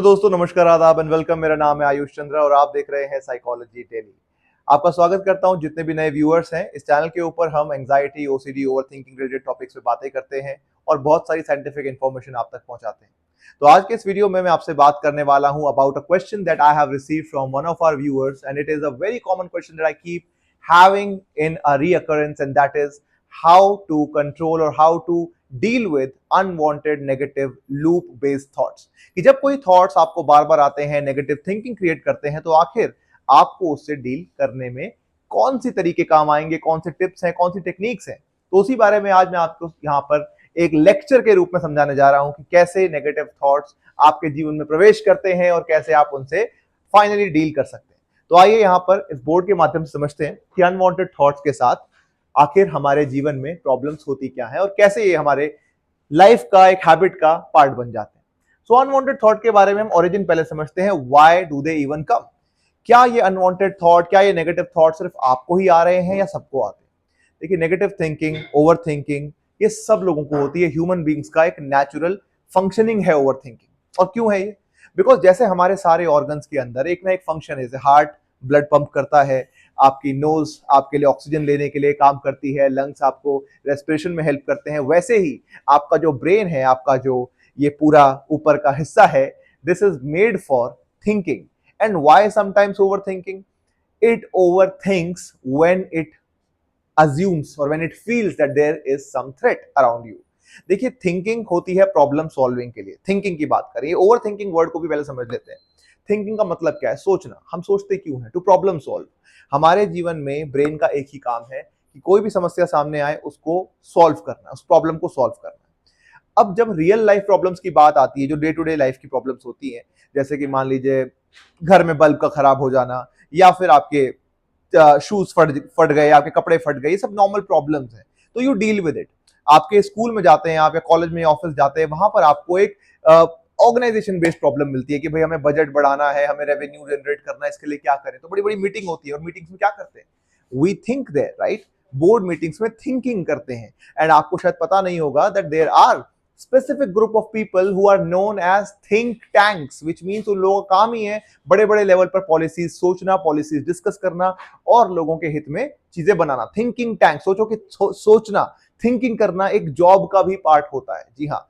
तो दोस्तों नमस्कार, आदाब एंड वेलकम। मेरा नाम है आयुष चंद्र और आप देख रहे हैं साइकोलॉजी डेली। आपका स्वागत करता हूं। जितने भी नए व्यूअर्स हैं, इस चैनल के ऊपर हम anxiety, OCD, overthinking related topics पे बातें करते हैं और बहुत सारी साइंटिफिक इंफॉर्मेशन आप तक पहुंचाते हैं। तो आज के इस वीडियो में मैं आपसे बात करने वाला हूं about a question that I have received from one of our viewers and it is a very common question that I keep having in a recurrence and that is how to control और how to deal with unwanted negative loop based thoughts. कि जब कोई thoughts आपको बार बार आते हैं, negative thinking create करते हैं, तो आखिर आपको उससे डील करने में कौन सी तरीके काम आएंगे, कौन से टिप्स हैं, कौन सी टेक्निक्स हैं। तो उसी बारे में आज मैं आपको यहाँ पर एक लेक्चर के रूप में समझाने जा रहा हूं कि कैसे नेगेटिव थॉट्स आपके जीवन में प्रवेश करते हैं और कैसे आप उनसे फाइनली डील कर सकते हैं। तो आइए यहाँ पर इस बोर्ड के माध्यम से समझते हैं कि अनवांटेड थॉट्स के साथ आखिर हमारे जीवन में प्रॉब्लम्स होती क्या है और कैसे ये हमारे लाइफ का एक हैबिट का पार्ट बन जाते हैं। सो अनवांटेड थॉट के बारे में हम ओरिजिन पहले समझते हैं। Why do they even come? क्या ये अनवांटेड थॉट, क्या ये नेगेटिव थॉट सिर्फ आपको ही आ रहे हैं या सबको आते हैं? देखिए, नेगेटिव थिंकिंग, ओवर थिंकिंग, ये सब लोगों को होती है। ह्यूमन बींग्स का एक नेचुरल फंक्शनिंग है ओवर थिंकिंग। और क्यों है ये? बिकॉज जैसे हमारे सारे ऑर्गन्स के अंदर एक ना एक फंक्शन है, जैसे हार्ट ब्लड पंप करता है, आपकी नोज आपके लिए ऑक्सीजन लेने के लिए काम करती है, लंग्स आपको रेस्पिरेशन में हेल्प करते हैं, वैसे ही आपका जो ब्रेन है, आपका जो ये पूरा ऊपर का हिस्सा है, this is made for thinking. And why sometimes over thinking? It over thinks when it assumes or when it feels that there is some threat around you। देखिए, थिंकिंग होती है प्रॉब्लम सॉल्विंग के लिए। थिंकिंग की बात करें, over thinking word को भी पहले समझ लेते हैं। थिंकिंग का मतलब क्या है? सोचना। हम सोचते क्यों हैं? To problem solve. हमारे जीवन में ब्रेन का एक ही काम है कि कोई भी समस्या सामने आए उसको सॉल्व करना, उस प्रॉब्लम को सॉल्व करना। अब जब रियल लाइफ प्रॉब्लम्स की बात आती है, जो डे टू डे लाइफ की प्रॉब्लम्स होती हैं, जैसे कि मान लीजिए घर में बल्ब का खराब हो जाना, या फिर आपके शूज फट गए, आपके कपड़े फट गए, ये सब नॉर्मल प्रॉब्लम्स हैं। तो यू डील विद इट। आपके स्कूल में जाते हैं आप, या कॉलेज में, ऑफिस जाते हैं, वहां पर आपको एक ऑर्गेनाइजेशन बेस्ड प्रॉब्लम मिलती है कि भाई हमें बजट बढ़ाना है, हमें रेवेन्यू जनरेट करना है, इसके लिए क्या करें। तो बड़ी बड़ी मीटिंग होती है और मीटिंग्स में क्या करते हैं? We think there, right? Board meetings में थिंकिंग करते हैं। एंड आपको शायद पता नहीं होगा that there are specific group of people who are known as think tanks, which means उन लोगों का काम ही है बड़े बड़े लेवल पर पॉलिसीज सोचना, पॉलिसीज डिस्कस करना और लोगों के हित में चीजें बनाना। Thinking tank. सोचो कि सोचना, थिंकिंग करना एक जॉब का भी पार्ट होता है। जी हाँ।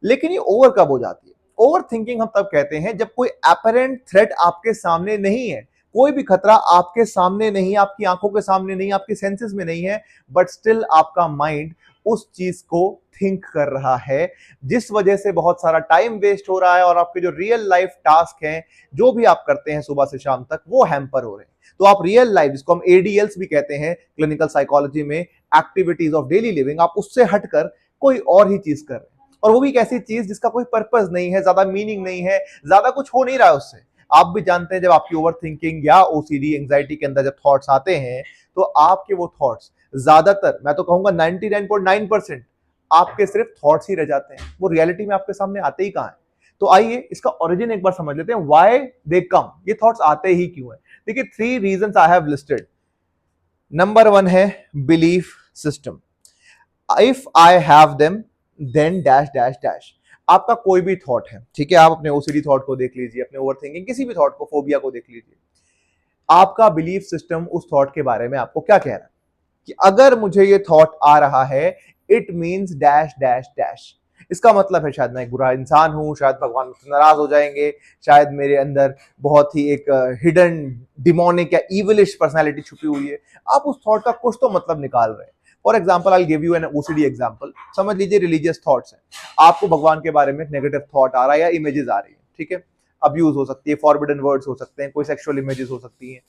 लेकिन ये ओवर कब हो जाती है? ओवर थिंकिंग हम तब कहते हैं जब कोई अपरेंट थ्रेट आपके सामने नहीं है, कोई भी खतरा आपके सामने नहीं, आपकी आंखों के सामने नहीं, आपकी सेंसेस में नहीं है, बट स्टिल आपका माइंड उस चीज को थिंक कर रहा है, जिस वजह से बहुत सारा टाइम वेस्ट हो रहा है और आपके जो रियल लाइफ टास्क हैं, जो भी आप करते हैं सुबह से शाम तक, वो हैम्पर हो रहे हैं। तो आप रियल लाइफ, जिसको हम एडीएल्स भी कहते हैं क्लिनिकल साइकोलॉजी में, एक्टिविटीज ऑफ डेली लिविंग, आप उससे हटकर कोई और ही चीज कर रहे हैं। और वो भी एक ऐसी चीज जिसका कोई पर्पस नहीं है, ज्यादा मीनिंग नहीं है, ज्यादा कुछ हो नहीं रहा है उससे। आप भी जानते हैं, जब आपकी ओवर थिंकिंग या ओसीडी, एंजाइटी के अंदर जब थॉट्स आते हैं, तो आपके वो थॉट्स ज्यादातर, मैं तो कहूंगा 99.9% आपके सिर्फ थॉट्स ही रह जाते हैं, वो रियलिटी में आपके सामने आते ही कहां है। तो आइए इसका ओरिजिन एक बार समझ लेते हैं। Why they come? ये थॉट्स आते ही क्यों है? देखिए, 3 reasons I have listed. Number 1 है belief system. If I have them then dash dash dash. आपका कोई भी थॉट है, ठीक है, आप अपने ओसीडी थॉट को देख लीजिए, अपने ओवरथिंकिंग किसी भी थॉट को, फोबिया को देख लीजिए। आपका बिलीफ सिस्टम उस थॉट के बारे में आपको क्या कह रहा है कि अगर मुझे ये थॉट आ रहा है, it means dash dash dash. इसका मतलब है शायद मैं एक बुरा इंसान हूं, शायद भगवान मुझसे नाराज हो जाएंगे, शायद मेरे अंदर बहुत ही एक हिडन डिमोनिक या इविलिश पर्सनैलिटी छुपी हुई है। आप उस थॉट का कुछ तो मतलब निकाल रहे हैं। For example, I give you an OCD example. समझ लीजिए रिलीजियस थॉट्स हैं, आपको भगवान के बारे में नेगेटिव थॉट आ रहा है या इमेजेस आ रही है, ठीक है, अब्यूज हो सकती है, फॉरबिडन वर्ड्स हो सकते हैं, कोई सेक्सुअल इमेजेस हो सकती हैं,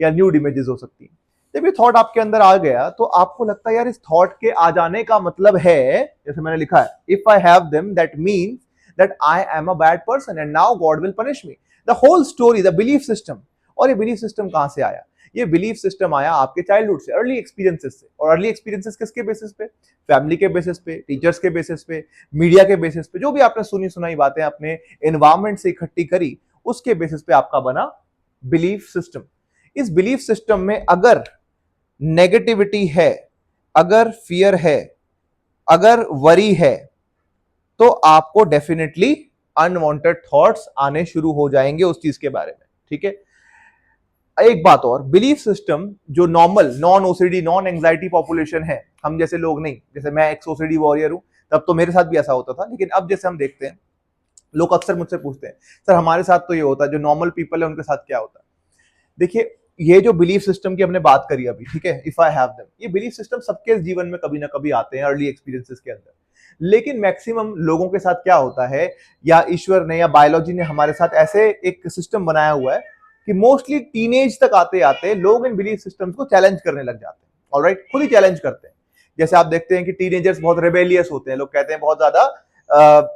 या न्यूड इमेजेस हो सकती हैं। जब ये थॉट आपके अंदर आ गया, तो आपको लगता है यार, इस थॉट के आ जाने का मतलब है, जैसे मैंने लिखा है, if I have them that means that I am a bad person and now God will punish me. The whole story, the belief system. और ये बिलीफ सिस्टम कहां से आया? ये बिलीफ सिस्टम आया आपके चाइल्डहुड से, अर्ली एक्सपीरियंसेस से। और अर्ली एक्सपीरियंसेस किसके बेसिस पे? फैमिली के बेसिस पे, टीचर्स के बेसिस पे, मीडिया के बेसिस पे, जो भी आपने सुनी सुनाई बातें अपने एनवायरमेंट से इकट्ठी करी, उसके बेसिस पे आपका बना बिलीफ सिस्टम। इस बिलीफ सिस्टम में अगर नेगेटिविटी है, अगर फियर है, अगर वरी है, तो आपको डेफिनेटली अनवांटेड थॉट्स आने शुरू हो जाएंगे उस चीज के बारे में। ठीक है, एक बात और, बिलीफ सिस्टम जो normal non OCD non anxiety population है, हम जैसे लोग नहीं, जैसे मैं एक्स ओसीडी वॉरियर हूं, तब तो मेरे साथ भी ऐसा होता था, लेकिन अब जैसे हम देखते हैं, लोग अक्सर मुझसे पूछते हैं सर हमारे साथ तो ये होता है, जो नॉर्मल पीपल है उनके साथ क्या होता है। देखिए, ये जो बिलीफ सिस्टम की हमने बात करी अभी, ठीक है, इफ आई हैव देम, ये बिलीफ सिस्टम सबके जीवन में कभी ना कभी आते हैं अर्ली एक्सपीरियंसेस के अंदर, लेकिन मैक्सिमम लोगों के साथ क्या होता है, या ईश्वर ने या बायोलॉजी ने हमारे साथ ऐसे एक सिस्टम बनाया हुआ है कि मोस्टली टीनेज तक आते आते लोग इन बिलीफ सिस्टम्स को चैलेंज करने लग जाते हैं। ऑलराइट, खुद ही चैलेंज करते हैं। जैसे आप देखते हैं कि टीनेजर्स बहुत रेबेलियस होते हैं, लोग कहते हैं बहुत ज्यादा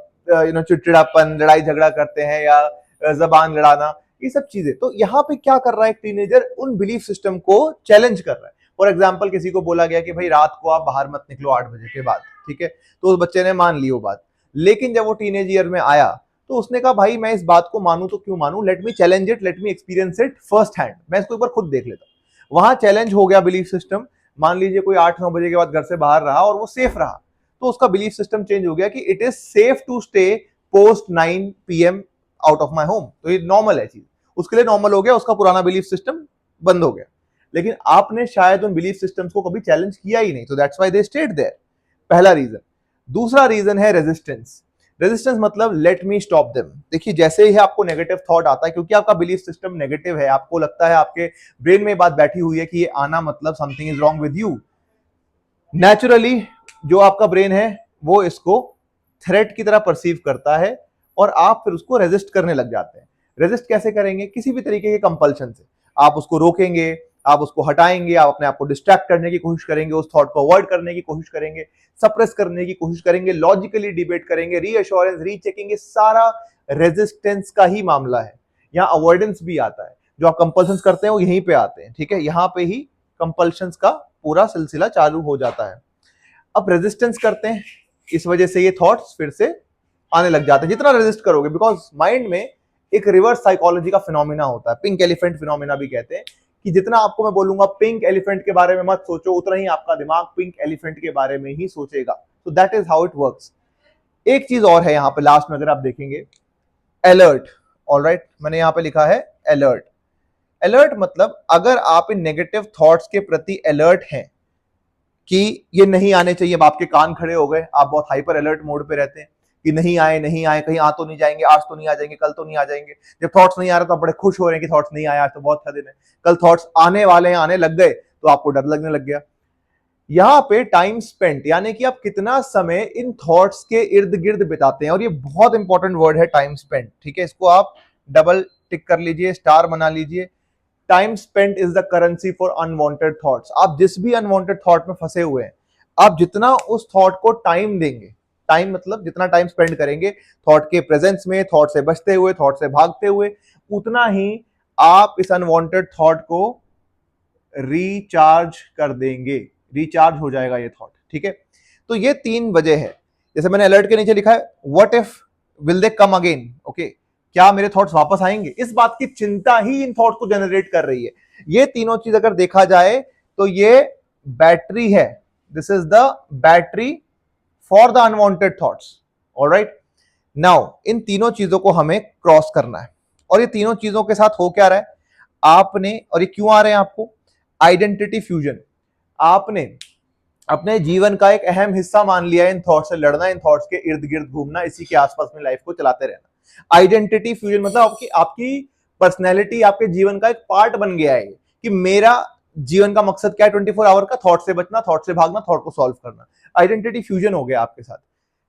चिड़चिड़ापन, लड़ाई झगड़ा करते हैं, या जबान लड़ाना, ये सब चीजें। तो यहाँ पे क्या कर रहा है, एक टीनेजर उन बिलीफ सिस्टम को चैलेंज कर रहा है। फॉर एग्जाम्पल, किसी को बोला गया कि भाई रात को आप बाहर मत निकलो 8 बजे के बाद, ठीक है, तो उस बच्चे ने मान ली वो बात, लेकिन जब वो टीनेज ईयर में आया तो उसने कहा भाई मैं इस बात को मानूं तो क्यों मानूं, let me challenge it, let me experience it first hand, मैं इसको एक बार खुद देख लेता हूं। वहां चैलेंज हो गया बिलीफ सिस्टम। मान लीजिए कोई 8-9 बजे के बाद घर से बाहर रहा और वो सेफ रहा, तो उसका बिलीफ सिस्टम चेंज हो गया कि it is safe to stay post 9 PM out of my home. तो ये नॉर्मल है चीज, उसके लिए नॉर्मल हो गया, उसका पुराना बिलीफ सिस्टम बंद हो गया। लेकिन आपने शायद उन बिलीफ सिस्टम्स को कभी चैलेंज किया ही नहीं, तो that's why they stayed there. पहला रीजन। दूसरा रीजन है रेजिस्टेंस। रेजिस्टेंस मतलब लेट मी स्टॉप देम। देखिए, जैसे ही आपको नेगेटिव थॉट आता है, क्योंकि आपका बिलीफ सिस्टम नेगेटिव है, आपको लगता है, आपके ब्रेन में बात बैठी हुई है कि ये आना मतलब something is wrong with you, naturally जो आपका ब्रेन है वो इसको थ्रेट की तरह परसीव करता है और आप फिर उसको रेजिस्ट करने लग जाते हैं। रेजिस्ट कैसे करेंगे? किसी भी तरीके के कंपल्शन से। आप उसको रोकेंगे, आप उसको हटाएंगे, आप अपने आप को डिस्ट्रैक्ट करने की कोशिश करेंगे, उस थॉट को अवॉइड करने की कोशिश करेंगे, सप्रेस करने की कोशिश करेंगे, लॉजिकली डिबेट करेंगे, रीअश्योरेंस, रीचेकिंग, ये सारा रेजिस्टेंस का ही मामला है। यहाँ अवॉइडेंस भी आता है, जो आप कंपल्शन करते हैं वो यहीं पे आते हैं। ठीक है, यहाँ पे ही कंपल्शन का पूरा सिलसिला चालू हो जाता है। अब रेजिस्टेंस करते हैं, इस वजह से ये थॉट्स फिर से आने लग जाते हैं। जितना रेजिस्ट करोगे, बिकॉज माइंड में एक रिवर्स साइकोलॉजी का फिनोमिना होता है, पिंक एलिफेंट फिनोमिना भी कहते हैं, कि जितना आपको मैं बोलूंगा पिंक एलिफेंट के बारे में मत सोचो, उतना ही आपका दिमाग पिंक एलिफेंट के बारे में ही सोचेगा। तो that is how it works. एक चीज और है यहाँ पे लास्ट में, अगर आप देखेंगे, अलर्ट। ऑलराइट, मैंने यहाँ पे लिखा है अलर्ट। अलर्ट मतलब अगर आप इन नेगेटिव थॉट्स के प्रति अलर्ट हैं कि ये नहीं आने चाहिए, आपके कान खड़े हो गए, आप बहुत हाइपर अलर्ट मोड पे रहते हैं कि नहीं आए नहीं आए, कहीं आ तो नहीं जाएंगे, आज तो नहीं आ जाएंगे, कल तो नहीं आ जाएंगे। जब थॉट्स नहीं आ रहे तो आप बड़े खुश हो रहे हैं कि थॉट्स नहीं आए, आज तो बहुत अच्छा दिन है। कल थॉट्स आने वाले हैं, आने लग गए तो आपको डर लगने लग गया। यहाँ पे टाइम स्पेंट, यानी कि आप कितना समय इन थॉट्स के इर्द गिर्द बिताते हैं, और ये बहुत इंपॉर्टेंट वर्ड है टाइम स्पेंट। ठीक है, इसको आप डबल टिक कर लीजिए, स्टार बना लीजिए। Time spent is the currency for unwanted thoughts. आप जिस भी अनवांटेड थॉट में फंसे हुए हैं, आप जितना उस थॉट को टाइम देंगे, टाइम मतलब जितना टाइम स्पेंड करेंगे थॉट के प्रेजेंस में, थॉट से बचते हुए, थॉट से भागते हुए, उतना ही आप इस अनवांटेड थॉट को रिचार्ज कर देंगे, रिचार्ज हो जाएगा ये थॉट। ठीक है, तो ये 3 वजह है। जैसे मैंने अलर्ट के नीचे लिखा है, what if will they come again. Okay, क्या मेरे थॉट्स वापस आएंगे, इस बात की चिंता ही इन थॉट को जनरेट कर रही है। ये तीनों चीज अगर देखा जाए तो ये बैटरी है, this is the battery for the unwanted thoughts. Alright, now in तीनों चीजों को हमें क्रॉस करना है, और ये तीनों चीजों के साथ हो क्या रहा है आपने, और ये क्यों आ रहे हैं आपको, आइडेंटिटी फ्यूजन। आपने अपने जीवन का एक अहम हिस्सा मान लिया है इन थॉट्स से लड़ना, इन थॉट्स के इर्द गिर्द घूमना, इसी के आसपास में लाइफ को चलाते रहना। आइडेंटिटी फ्यूजन मतलब आपकी आपकी पर्सनैलिटी आपके जीवन का एक पार्ट बन गया है कि मेरा जीवन का मकसद क्या है, 24 आवर का, थॉट से बचना, थॉट से भागना, थॉट को सॉल्व करना। आइडेंटिटी फ्यूजन हो गया आपके साथ।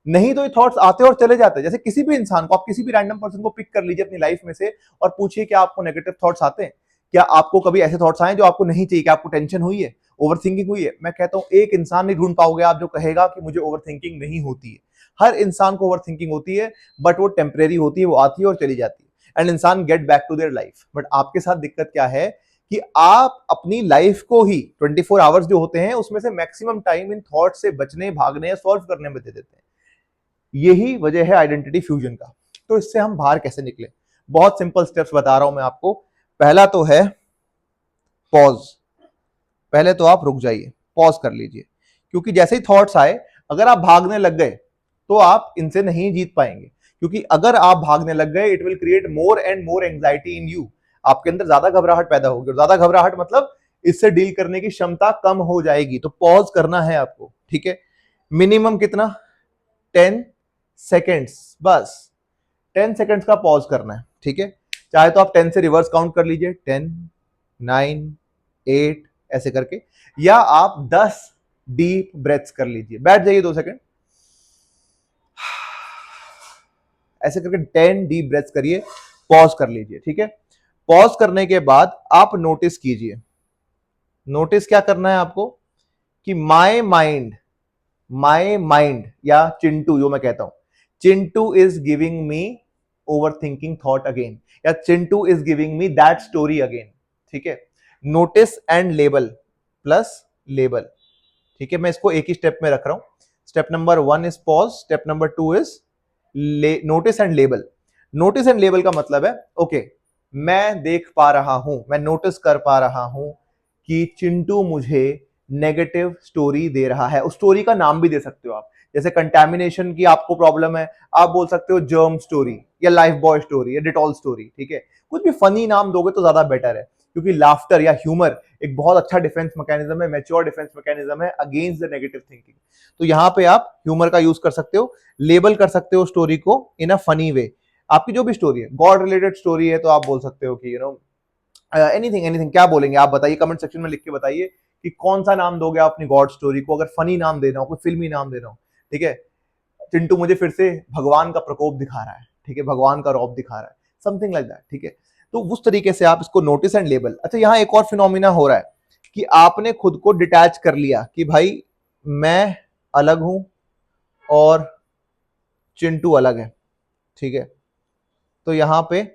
नहीं तो ये थॉट्स आते और चले जाते हैं। जैसे किसी भी इंसान को, आप किसी भी रैंडम पर्सन को पिक कर लीजिए अपनी लाइफ में से और पूछिए क्या आपको नेगेटिव थॉट्स आते हैं, क्या आपको कभी ऐसे थॉट्स आए जो आपको नहीं चाहिए, क्या आपको टेंशन हुई है, ओवर थिंकिंग हुई है? मैं कहता हूं एक इंसान नहीं ढूंढ पाओगे आप जो कहेगा कि मुझे ओवर थिंकिंग नहीं होती है। हर इंसान को ओवर थिंकिंग होती है, बट वो टेम्परेरी होती है, वो आती है और चली जाती है, एंड इंसान get back to their life. But आपके साथ दिक्कत क्या है कि आप अपनी लाइफ को ही 24 आवर्स जो होते हैं उसमें से मैक्सिमम टाइम इन थॉट से बचने, भागने या सॉल्व करने में दे देते हैं। यही वजह है आइडेंटिटी फ्यूजन का। तो इससे हम बाहर कैसे निकले? बहुत सिंपल स्टेप्स बता रहा हूं मैं आपको। पहला तो है पॉज। पहले तो आप रुक जाइए, पॉज कर लीजिए, क्योंकि जैसे ही थॉट्स आए, अगर आप भागने लग गए तो आप इनसे नहीं जीत पाएंगे। क्योंकि अगर आप भागने लग गए it will create more and more anxiety in you, आपके अंदर ज्यादा घबराहट पैदा होगी, और ज्यादा घबराहट मतलब इससे डील करने की क्षमता कम हो जाएगी। तो पॉज करना है आपको, ठीक है। मिनिमम कितना, 10 सेकेंड्स, बस 10 सेकेंड्स का पॉज करना है, ठीक है। चाहे तो आप 10 से रिवर्स काउंट कर लीजिए, 10, 9, 8 ऐसे करके, या आप 10 डीप ब्रेथ्स कर लीजिए। बैठ जाइए 2 सेकेंड, ऐसे करके 10 डीप ब्रेथ्स करिए, पॉज कर लीजिए, ठीक है। पॉज करने के बाद आप नोटिस कीजिए, नोटिस क्या करना है आपको कि माई माइंड या चिंटू, जो मैं कहता हूं, Chintu is giving me overthinking thought again, या Chintu is giving me that story again, ठीक है। Notice and label plus label, ठीक है। मैं इसको एक ही स्टेप में रख रहा हूं। Step number 1 is pause, step number 2 is notice and label. Notice and label का मतलब है ओके, मैं देख पा रहा हूं, मैं नोटिस कर पा रहा हूं कि चिंटू मुझे नेगेटिव स्टोरी दे रहा है। उस स्टोरी का नाम भी दे सकते हो आप, जैसे कंटेमिनेशन की आपको प्रॉब्लम है, आप बोल सकते हो जर्म स्टोरी या लाइफ बॉय स्टोरी या डिटॉल स्टोरी, ठीक है। कुछ भी फनी नाम दोगे तो ज्यादा बेटर है, क्योंकि लाफ्टर या ह्यूमर एक बहुत अच्छा डिफेंस मैकेनिज्म है, मैच्योर डिफेंस मैकेनिज्म है अगेंस्ट द नेगेटिव थिंकिंग। तो यहां पे आप ह्यूमर का यूज कर सकते हो, लेबल कर सकते हो स्टोरी को इन अ फनी वे। आपकी जो भी स्टोरी है, गॉड रिलेटेड स्टोरी है, तो आप बोल सकते हो कि एनीथिंग एनीथिंग, क्या बोलेंगे आप बताइए, कमेंट सेक्शन में लिख के बताइए कि कौन सा नाम दोगे आप अपनी गॉड स्टोरी को, अगर फनी नाम देना हो, कोई फिल्मी नाम देना हो, ठीक है। चिंटू मुझे फिर से भगवान का प्रकोप दिखा रहा है, ठीक है, भगवान का रौब दिखा रहा है, समथिंग लाइक दैट, ठीक है। तो उस तरीके से आप इसको नोटिस एंड लेबल। अच्छा, यहां एक और फिनोमिना हो रहा है कि आपने खुद को डिटैच कर लिया कि भाई मैं अलग हूं और चिंटू अलग है, ठीक है। तो यहां पे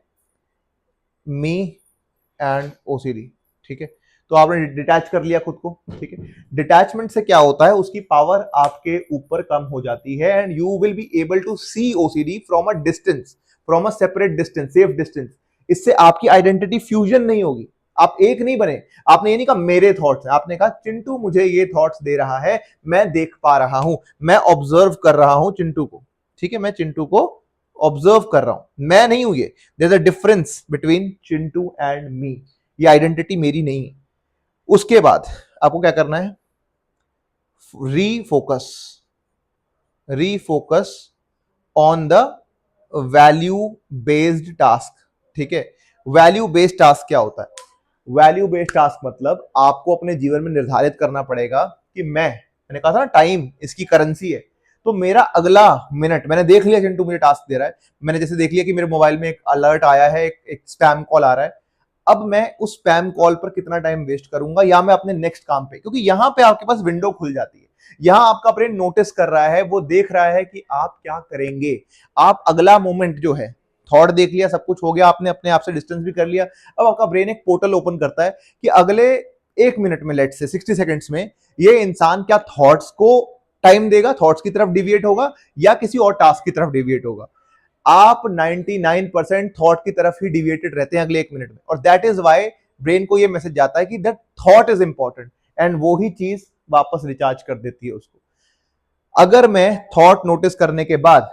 मी एंड ओसीडी, ठीक है। तो आपने डिटैच कर लिया खुद को, ठीक है। डिटैचमेंट से क्या होता है, उसकी पावर आपके ऊपर कम हो जाती है and you will be able to see OCD from a distance, from a separate distance, safe distance. इससे आपकी आइडेंटिटी फ्यूजन नहीं होगी, आप एक नहीं बने। आपने ये नहीं कहा मेरे थॉट्स हैं, आपने कहा चिंटू मुझे ये थॉट्स दे रहा है, मैं देख पा रहा हूं, मैं ऑब्जर्व कर रहा हूं चिंटू को, ठीक है। मैं चिंटू को ऑब्जर्व कर रहा हूं, मैं नहीं हूं ये। There is a difference between Chintu and me, ये आइडेंटिटी मेरी नहीं है। उसके बाद आपको क्या करना है, refocus, refocus on the value based task, ठीक है। वैल्यू बेस्ड टास्क क्या होता है, वैल्यू बेस्ड टास्क मतलब आपको अपने जीवन में निर्धारित करना पड़ेगा कि मैंने कहा था ना टाइम इसकी करेंसी है, तो मेरा अगला मिनट, मैंने देख लिया चिंटू मुझे टास्क दे रहा है, मैंने जैसे देख लिया कि मेरे मोबाइल में एक अलर्ट आया है, एक स्पैम कॉल आ रहा है, अब मैं उस स्पैम कॉल पर कितना टाइम वेस्ट करूंगा या मैं अपने नेक्स्ट काम पे, क्योंकि यहां पे आपके पास विंडो खुल जाती है, यहां आपका ब्रेन नोटिस कर रहा है, वो देख रहा है कि आप क्या करेंगे, आप अगला मोमेंट जो है, थॉट देख लिया, सब कुछ हो गया, आपने अपने आप से डिस्टेंस भी कर लिया, अब आपका ब्रेन एक पोर्टल ओपन करता है कि अगले 1 मिनट में, लेट से 60 सेकेंड्स में, ये इंसान क्या थॉट्स को टाइम देगा, थॉट्स की तरफ डिविएट होगा या किसी और टास्क की तरफ डिविएट होगा। आप 99% थॉट की तरफ ही डिविएटेड रहते हैं अगले 1 मिनट में, और दैट इज वाई ब्रेन को यह मैसेज जाता है कि that thought is important, and वो ही चीज वापस रिचार्ज कर देती है उसको। अगर मैं थॉट नोटिस करने के बाद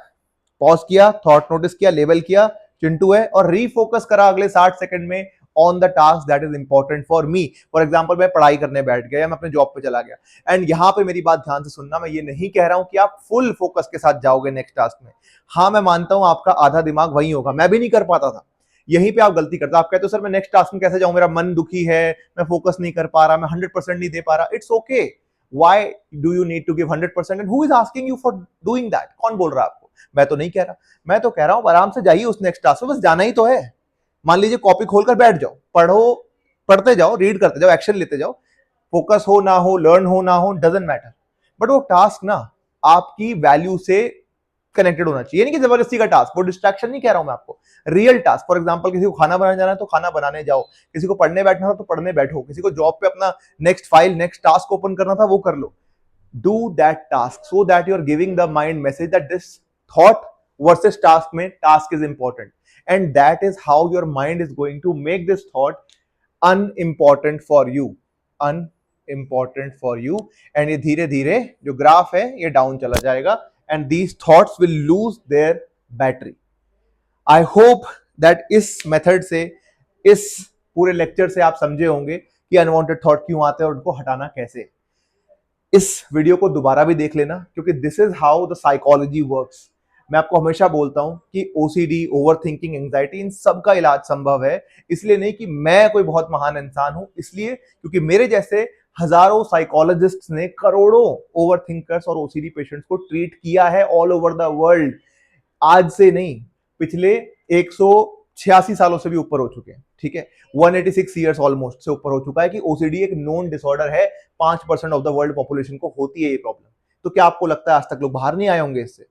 पॉज किया, थॉट नोटिस किया, लेबल किया चिंटू है, और रीफोकस करा अगले 60 सेकंड में on the task that is important for me, for example मैं पढ़ाई करने बैठ गया या मैं अपने जॉब पे चला गया, एंड यहां पे मेरी बात ध्यान से सुनना, मैं ये नहीं कह रहा हूं कि आप फुल फोकस के साथ जाओगे नेक्स्ट टास्क में। हाँ, मैं मानता हूं आपका आधा दिमाग वही होगा, मैं भी नहीं कर पाता था, यहीं पे आप गलती करते हो, आप कहते हो सर मैं नेक्स्ट टास्क में कैसे जाऊं, मेरा मन दुखी है, मैं फोकस नहीं कर पा रहा, मैं 100% नहीं दे पा रहा। It's okay, why do you need to give 100%, and who is asking you for doing that, कौन बोल रहा है आपको, मैं तो नहीं कह रहा। मैं तो कह रहा हूं आराम से जाइए उस नेक्स्ट टास्क में, बस जाना ही तो है। मान लीजिए कॉपी खोलकर बैठ जाओ, पढ़ो, पढ़ते जाओ, रीड करते जाओ, एक्शन लेते जाओ, फोकस हो ना हो, लर्न हो ना हो, डजंट मैटर, बट वो टास्क ना आपकी वैल्यू से कनेक्टेड होना चाहिए, नहीं कि जबरदस्ती का टास्क, वो डिस्ट्रैक्शन नहीं कह रहा हूं मैं आपको, रियल टास्क। फॉर एग्जांपल किसी को खाना बनाने जाना है तो खाना बनाने जाओ, किसी को पढ़ने बैठना था तो पढ़ने बैठो, किसी को जॉब पे अपना next file, next task open करना था वो कर लो। Do that task so that you are giving the mind message that this thought versus task mein task is important, and that is how your mind is going to make this thought unimportant for you, unimportant for you, and ये धीरे धीरे जो graph है ये down चला जाएगा, and these thoughts will lose their battery. I hope that इस method से, इस पूरे लेक्चर से आप समझे होंगे कि अनवांटेड थॉट क्यों आते हैं और उनको हटाना कैसे। इस वीडियो को दोबारा भी देख लेना, क्योंकि this is how the psychology works. मैं आपको हमेशा बोलता हूं कि ओसीडी, ओवर थिंकिंग, एंजाइटी, इन सब का इलाज संभव है। इसलिए नहीं कि मैं कोई बहुत महान इंसान हूं, इसलिए क्योंकि मेरे जैसे हजारों साइकोलॉजिस्ट्स ने करोड़ों ओवर थिंकर्स और ओसीडी पेशेंट्स को ट्रीट किया है ऑल ओवर द वर्ल्ड। आज से नहीं, पिछले 186 सालों से भी ऊपर हो चुके हैं। ठीक है, 186 ईयर्स ऑलमोस्ट से ऊपर हो चुका है कि ओसीडी एक नोन डिसऑर्डर है। 5% ऑफ द वर्ल्ड पॉपुलेशन को होती है ये प्रॉब्लम। तो क्या आपको लगता है आज तक लोग बाहर नहीं आए होंगे इससे?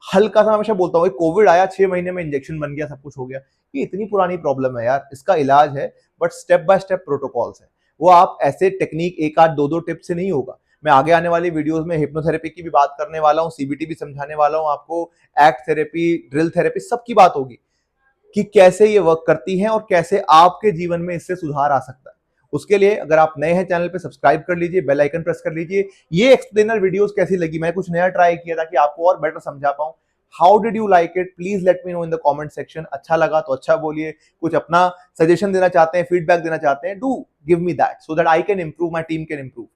हल्का सा, हमेशा बोलता हूँ, कोविड आया 6 महीने में इंजेक्शन बन गया, सब कुछ हो गया। ये इतनी पुरानी प्रॉब्लम है यार, इसका इलाज है, but step by step protocols है। वो आप ऐसे टेक्निक एक आध दो टिप से नहीं होगा। मैं आगे आने वाली वीडियोस में हिप्नोथेरेपी की भी बात करने वाला हूँ, सीबीटी भी समझाने वाला हूँ आपको, एक्ट थेरेपी, ड्रिल थेरेपी, सबकी बात होगी कि कैसे ये वर्क करती हैं और कैसे आपके जीवन में इससे सुधार आ सकता है। उसके लिए अगर आप नए हैं चैनल पे, सब्सक्राइब कर लीजिए, बेल आइकन प्रेस कर लीजिए। ये एक्सप्लेनर वीडियोस कैसी लगी, मैं कुछ नया ट्राई किया था कि आपको और बेटर समझा पाऊं। How did you like it? Please let me know in the comment section. अच्छा लगा तो अच्छा बोलिए, कुछ अपना सजेशन देना चाहते हैं, फीडबैक देना चाहते हैं, do give me that so that I can improve, my team can improve.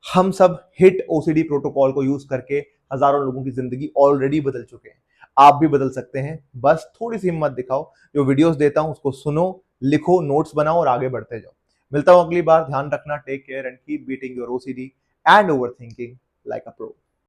हम सब हिट ओसीडी प्रोटोकॉल को यूज करके हजारों लोगों की जिंदगी ऑलरेडी बदल चुके हैं। आप भी बदल सकते हैं, बस थोड़ी सी हिम्मत दिखाओ। जो वीडियोस देता हूं उसको सुनो, लिखो, नोट्स बनाओ और आगे बढ़ते जाओ। मिलता हूं अगली बार। ध्यान रखना, take care and keep beating your OCD and over thinking like a pro.